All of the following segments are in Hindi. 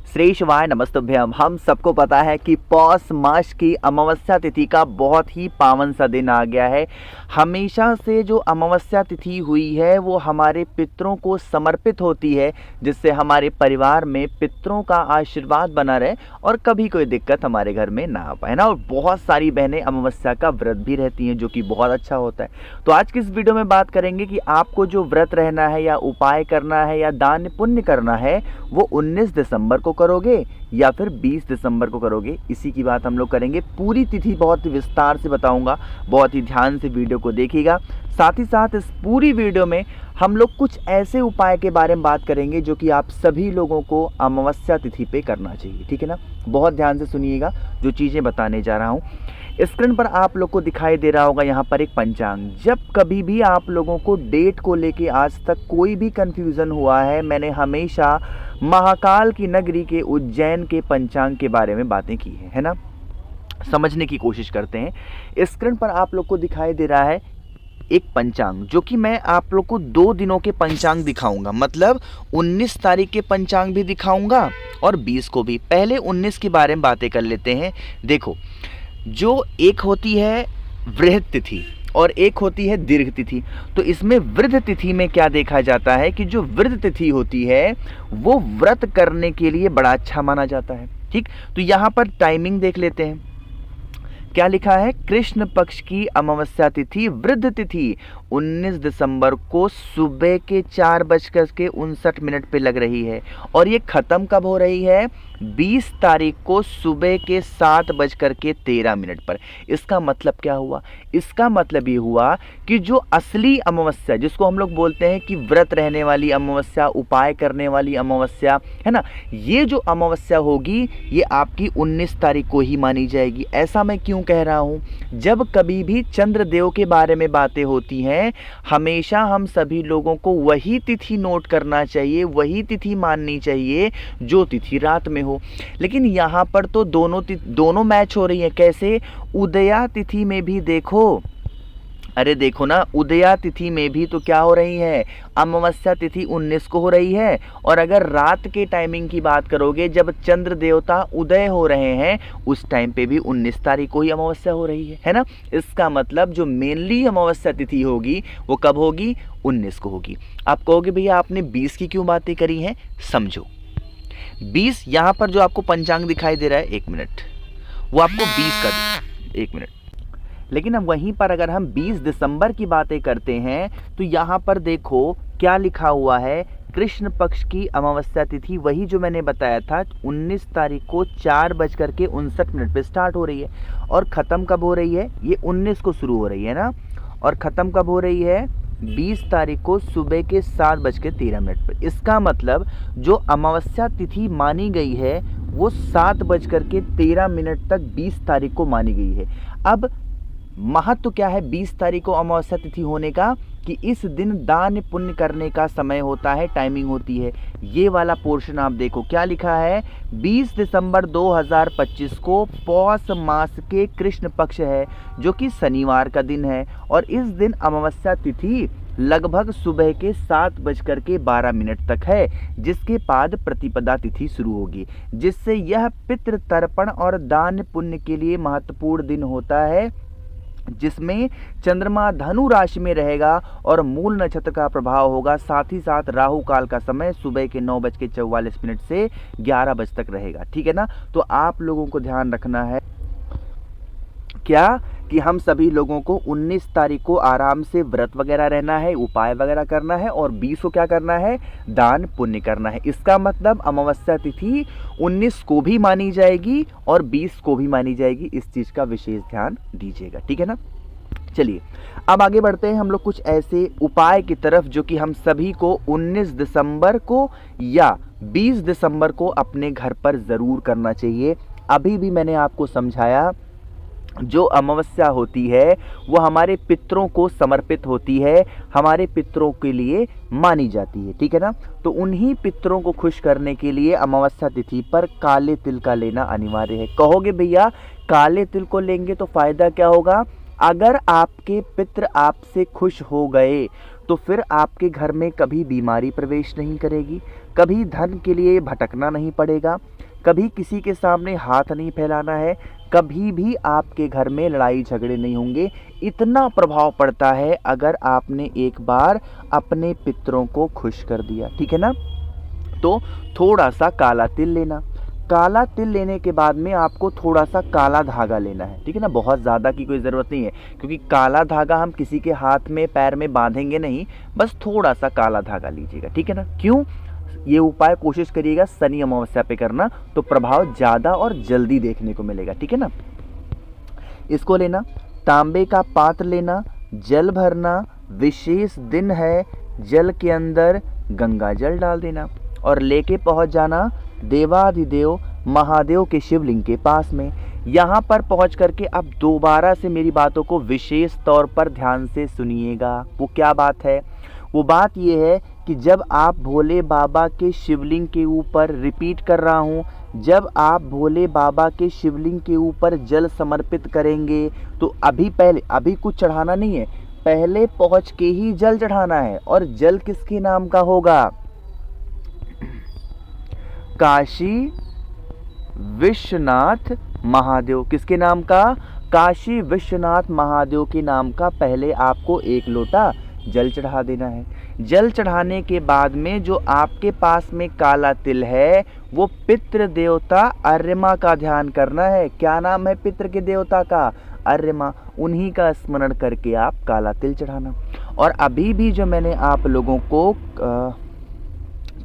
श्री शिवाय नमस्तुभ्यम। हम सबको पता है कि पौष मास की अमावस्या तिथि का बहुत ही पावन सा दिन आ गया है। हमेशा से जो अमावस्या तिथि हुई है वो हमारे पितरों को समर्पित होती है, जिससे हमारे परिवार में पितरों का आशीर्वाद बना रहे और कभी कोई दिक्कत हमारे घर में ना आ पाए ना। और बहुत सारी बहनें अमावस्या का व्रत भी रहती हैं, जो कि बहुत अच्छा होता है। तो आज की इस वीडियो में बात करेंगे कि आपको जो व्रत रहना है या उपाय करना है या दान पुण्य करना है वो 19 दिसंबर को करोगे या फिर 20 दिसंबर को करोगे। इसी की बात हम लोग करेंगे। पूरी तिथि बहुत विस्तार से बताऊंगा, बहुत ही ध्यान से वीडियो को देखिएगा। साथ ही साथ इस पूरी वीडियो में हम लोग कुछ ऐसे उपाय के बारे में बात करेंगे जो कि आप सभी लोगों को अमावस्या तिथि पे करना चाहिए, ठीक है ना। बहुत ध्यान से सुनिएगा जो चीज़ें बताने जा रहा हूँ। स्क्रीन पर आप लोग को दिखाई दे रहा होगा यहाँ पर एक पंचांग। जब कभी भी आप लोगों को डेट को लेके आज तक कोई भी कंफ्यूजन हुआ है, मैंने हमेशा महाकाल की नगरी के उज्जैन के पंचांग के बारे में बातें की है ना। समझने की कोशिश करते हैं। स्क्रीन पर आप लोग को दिखाई दे रहा है एक पंचांग, जो कि मैं आप लोग को 2 दिनों के पंचांग दिखाऊंगा। मतलब 19 तारीख के पंचांग भी दिखाऊंगा और 20 को भी। पहले 19 के बारे में बातें कर लेते हैं। देखो, जो एक होती है वृहद तिथि और एक होती है दीर्घ तिथि। तो इसमें वृहद तिथि में क्या देखा जाता है कि जो वृहद तिथि होती है वो व्रत करने के लिए बड़ा अच्छा माना जाता है। ठीक, तो यहाँ पर टाइमिंग देख लेते हैं। क्या लिखा है? कृष्ण पक्ष की अमावस्या तिथि वृहद तिथि 19 दिसंबर को सुबह के 4:59 पे लग रही है और ये खत्म कब हो रही है? 20 तारीख को सुबह के 7:13 पर। इसका मतलब क्या हुआ? इसका मतलब ये हुआ कि जो असली अमावस्या, जिसको हम लोग बोलते हैं कि व्रत रहने वाली अमावस्या, उपाय करने वाली अमावस्या, है ना, ये जो अमावस्या होगी ये आपकी 19 तारीख को ही मानी जाएगी। ऐसा मैं क्यों कह रहा हूँ? जब कभी भी चंद्रदेव के बारे में बातें होती हैं, हमेशा हम सभी लोगों को वही तिथि नोट करना चाहिए, वही तिथि माननी चाहिए जो तिथि रात में हो। लेकिन यहाँ पर तो दोनों मैच हो रही है। कैसे? उदया तिथि में भी देखो, अरे देखो ना, उदया तिथि में भी तो क्या हो रही है? अमावस्या तिथि 19 को हो रही है। और अगर रात के टाइमिंग की बात करोगे, जब चंद्र देवता उदय हो रहे हैं, उस टाइम पे भी 19 तारीख को ही अमावस्या हो रही है ना। इसका मतलब जो मेनली अमावस्या तिथि होगी वो कब होगी? 19 को होगी। आप कहोगे भैया आपने 20 की क्यों बातें करी हैं? समझो, 20 यहाँ पर जो आपको पंचांग दिखाई दे रहा है, 1 मिनट, वो आपको 20 का 1 मिनट। लेकिन अब वहीं पर अगर हम 20 दिसंबर की बातें करते हैं तो यहाँ पर देखो क्या लिखा हुआ है। कृष्ण पक्ष की अमावस्या तिथि वही जो मैंने बताया था, 19 तारीख को 4:59 पे स्टार्ट हो रही है और ख़त्म कब हो रही है? ये 19 को शुरू हो रही है ना, और ख़त्म कब हो रही है? 20 तारीख को सुबह के 7:13 पर। इसका मतलब जो अमावस्या तिथि मानी गई है वो 7:13 तक 20 तारीख को मानी गई है। अब महत्व क्या है 20 तारीख को अमावस्या तिथि होने का? कि इस दिन दान पुण्य करने का समय होता है, टाइमिंग होती है। ये वाला पोर्शन आप देखो क्या लिखा है। 20 दिसंबर 2025 को पौष मास के कृष्ण पक्ष है, जो कि शनिवार का दिन है, और इस दिन अमावस्या तिथि लगभग सुबह के 7:12 तक है, जिसके बाद प्रतिपदा तिथि शुरू होगी, जिससे यह पितृ तर्पण और दान पुण्य के लिए महत्वपूर्ण दिन होता है, जिसमें चंद्रमा धनु राशि में रहेगा और मूल नक्षत्र का प्रभाव होगा। साथ ही साथ राहु काल का समय सुबह के 9:44 से 11 बजे तक रहेगा, ठीक है ना। तो आप लोगों को ध्यान रखना है क्या कि हम सभी लोगों को 19 तारीख को आराम से व्रत वगैरह रहना है, उपाय वगैरह करना है, और 20 को क्या करना है? दान पुण्य करना है। इसका मतलब अमावस्या तिथि 19 को भी मानी जाएगी और 20 को भी मानी जाएगी। इस चीज़ का विशेष ध्यान दीजिएगा, ठीक है ना। चलिए अब आगे बढ़ते हैं हम लोग कुछ ऐसे उपाय की तरफ जो कि हम सभी को 19 दिसंबर को या 20 दिसंबर को अपने घर पर ज़रूर करना चाहिए। अभी भी मैंने आपको समझाया, जो अमावस्या होती है वो हमारे पितरों को समर्पित होती है, हमारे पितरों के लिए मानी जाती है, ठीक है ना। तो उन्हीं पितरों को खुश करने के लिए अमावस्या तिथि पर काले तिल का लेना अनिवार्य है। कहोगे भैया काले तिल को लेंगे तो फायदा क्या होगा? अगर आपके पितर आपसे खुश हो गए तो फिर आपके घर में कभी बीमारी प्रवेश नहीं करेगी, कभी धन के लिए भटकना नहीं पड़ेगा, कभी किसी के सामने हाथ नहीं फैलाना है, कभी भी आपके घर में लड़ाई झगड़े नहीं होंगे। इतना प्रभाव पड़ता है अगर आपने एक बार अपने पितरों को खुश कर दिया, ठीक है ना। तो थोड़ा सा काला तिल लेना, काला तिल लेने के बाद में आपको थोड़ा सा काला धागा लेना है, ठीक है ना। बहुत ज़्यादा की कोई ज़रूरत नहीं है, क्योंकि काला धागा हम किसी के हाथ में पैर में बांधेंगे नहीं, बस थोड़ा सा काला धागा लीजिएगा, ठीक है ना। क्यों? ये उपाय कोशिश करिएगा शनि अमावस्या पे करना, तो प्रभाव ज़्यादा और जल्दी देखने को मिलेगा, ठीक है ना। इसको लेना, तांबे का पात्र लेना, जल भरना, विशेष दिन है, जल के अंदर गंगा जल डाल देना और लेके पहुंच जाना देवाधिदेव महादेव के शिवलिंग के पास में। यहाँ पर पहुंच करके अब दोबारा से मेरी बातों को विशेष तौर पर ध्यान से सुनिएगा। वो क्या बात है? वो बात ये है कि जब आप भोले बाबा के शिवलिंग के ऊपर, रिपीट कर रहा हूँ, जब आप भोले बाबा के शिवलिंग के ऊपर जल समर्पित करेंगे तो अभी कुछ चढ़ाना नहीं है, पहले पहुँच के ही जल चढ़ाना है। और जल किसके नाम का होगा? काशी विश्वनाथ महादेव। किसके नाम का? काशी विश्वनाथ महादेव के नाम का पहले आपको 1 लोटा जल चढ़ा देना है। जल चढ़ाने के बाद में जो आपके पास में काला तिल है, वो पितृ देवता अर्यमा का ध्यान करना है। क्या नाम है पितृ के देवता का? अर्यमा। उन्हीं का स्मरण करके आप काला तिल चढ़ाना। और अभी भी जो मैंने आप लोगों को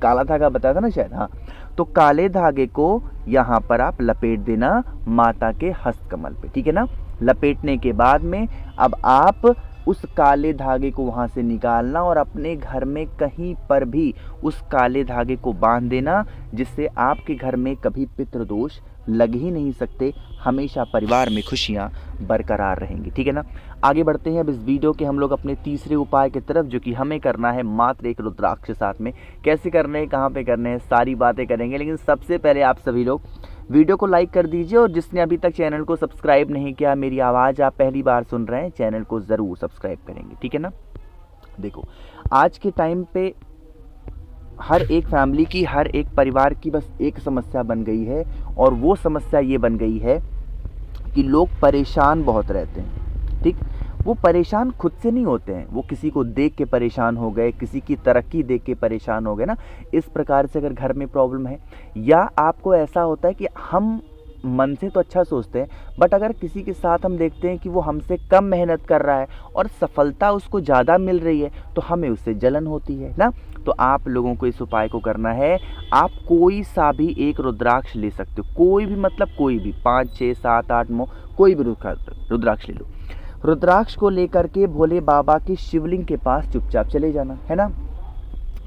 काला धागा बताया था ना शायद, हाँ, तो काले धागे को यहाँ पर आप लपेट देना माता के हस्तकमल पे, ठीक है ना। लपेटने के बाद में अब आप उस काले धागे को वहाँ से निकालना और अपने घर में कहीं पर भी उस काले धागे को बांध देना, जिससे आपके घर में कभी पितृदोष लग ही नहीं सकते। हमेशा परिवार में खुशियाँ बरकरार रहेंगी, ठीक है ना। आगे बढ़ते हैं अब इस वीडियो के हम लोग अपने तीसरे उपाय की तरफ, जो कि हमें करना है मात्र 1 रुद्राक्ष के साथ में। कैसे करने हैं, कहाँ पे करने हैं, सारी बातें करेंगे। लेकिन सबसे पहले आप सभी लोग वीडियो को लाइक कर दीजिए, और जिसने अभी तक चैनल को सब्सक्राइब नहीं किया, मेरी आवाज़ आप पहली बार सुन रहे हैं, चैनल को ज़रूर सब्सक्राइब करेंगे, ठीक है ना। देखो, आज के टाइम पे हर एक फैमिली की, हर एक परिवार की बस एक समस्या बन गई है, और वो समस्या ये बन गई है कि लोग परेशान बहुत रहते हैं, ठीक। वो परेशान खुद से नहीं होते हैं, वो किसी को देख के परेशान हो गए, किसी की तरक्की देख के परेशान हो गए ना। इस प्रकार से अगर घर में प्रॉब्लम है, या आपको ऐसा होता है कि हम मन से तो अच्छा सोचते हैं, बट अगर किसी के साथ हम देखते हैं कि वो हमसे कम मेहनत कर रहा है और सफलता उसको ज़्यादा मिल रही है, तो हमें उससे जलन होती है ना। तो आप लोगों को इस उपाय को करना है। आप कोई सा भी 1 रुद्राक्ष ले सकते हो, कोई भी, मतलब कोई भी, 5, 6, 7, 8, 9, कोई भी रुद्राक्ष ले लो। रुद्राक्ष को लेकर के भोले बाबा के शिवलिंग के पास चुपचाप चले जाना है ना।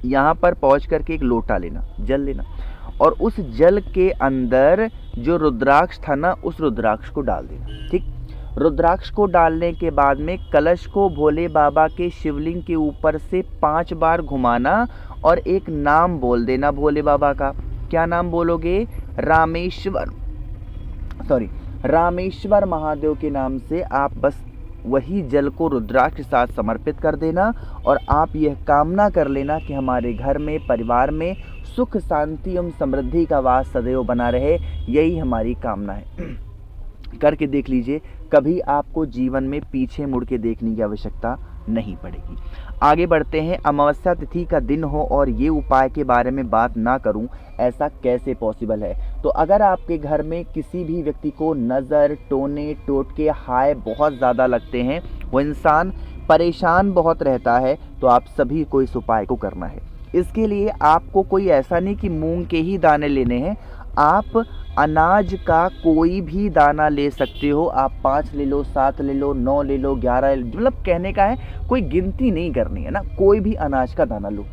यहाँ पर पहुँच करके 1 लोटा लेना, जल लेना, और उस जल के अंदर जो रुद्राक्ष था ना, उस रुद्राक्ष को डाल देना, ठीक। रुद्राक्ष को डालने के बाद में कलश को भोले बाबा के शिवलिंग के ऊपर से 5 बार घुमाना, और एक नाम बोल देना भोले बाबा का। क्या नाम बोलोगे? रामेश्वर महादेव के नाम से आप बस वही जल को रुद्राक्ष के साथ समर्पित कर देना, और आप यह कामना कर लेना कि हमारे घर में, परिवार में सुख शांति एवं समृद्धि का वास सदैव बना रहे। यही हमारी कामना है। करके देख लीजिए, कभी आपको जीवन में पीछे मुड़ के देखने की आवश्यकता नहीं पड़ेगी। आगे बढ़ते हैं। अमावस्या तिथि का दिन हो और ये उपाय के बारे में बात ना करूं, ऐसा कैसे पॉसिबल है? तो अगर आपके घर में किसी भी व्यक्ति को नज़र, टोने, टोटके, हाय बहुत ज़्यादा लगते हैं, वो इंसान परेशान बहुत रहता है, तो आप सभी को इस उपाय को करना है। इसके लिए आपको कोई ऐसा नहीं कि मूंग के ही दाने लेने हैं, आप अनाज का कोई भी दाना ले सकते हो। आप 5 ले लो, 7 ले लो, 9 ले लो, 11 ले लो, मतलब कहने का है कोई गिनती नहीं करनी है ना, कोई भी अनाज का दाना लो।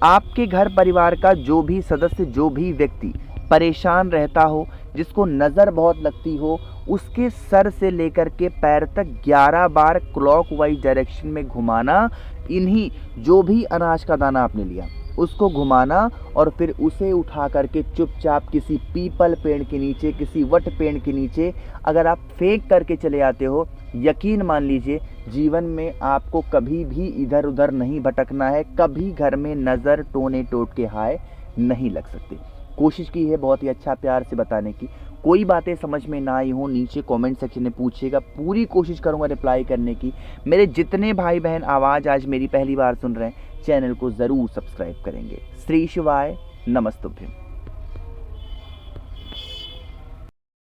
आपके घर परिवार का जो भी सदस्य, जो भी व्यक्ति परेशान रहता हो, जिसको नज़र बहुत लगती हो, उसके सर से लेकर के पैर तक 11 बार क्लॉकवाइज डायरेक्शन में घुमाना। इन्हीं जो भी अनाज का दाना आपने लिया उसको घुमाना, और फिर उसे उठा करके चुपचाप किसी पीपल पेड़ के नीचे, किसी वट पेड़ के नीचे अगर आप फेंक करके चले आते हो, यकीन मान लीजिए जीवन में आपको कभी भी इधर उधर नहीं भटकना है, कभी घर में नज़र, टोने, टोटके, हाय नहीं लग सकते। कोशिश की है बहुत ही अच्छा प्यार से बताने की। कोई बातें समझ में ना आई हो नीचे कमेंट सेक्शन में पूछिएगा, पूरी कोशिश करूँगा रिप्लाई करने की। मेरे जितने भाई बहन आवाज़ आज मेरी पहली बार सुन रहे हैं, चैनल को ज़रूर सब्सक्राइब करेंगे। श्री शिवाय, नमस्तुभ्यम।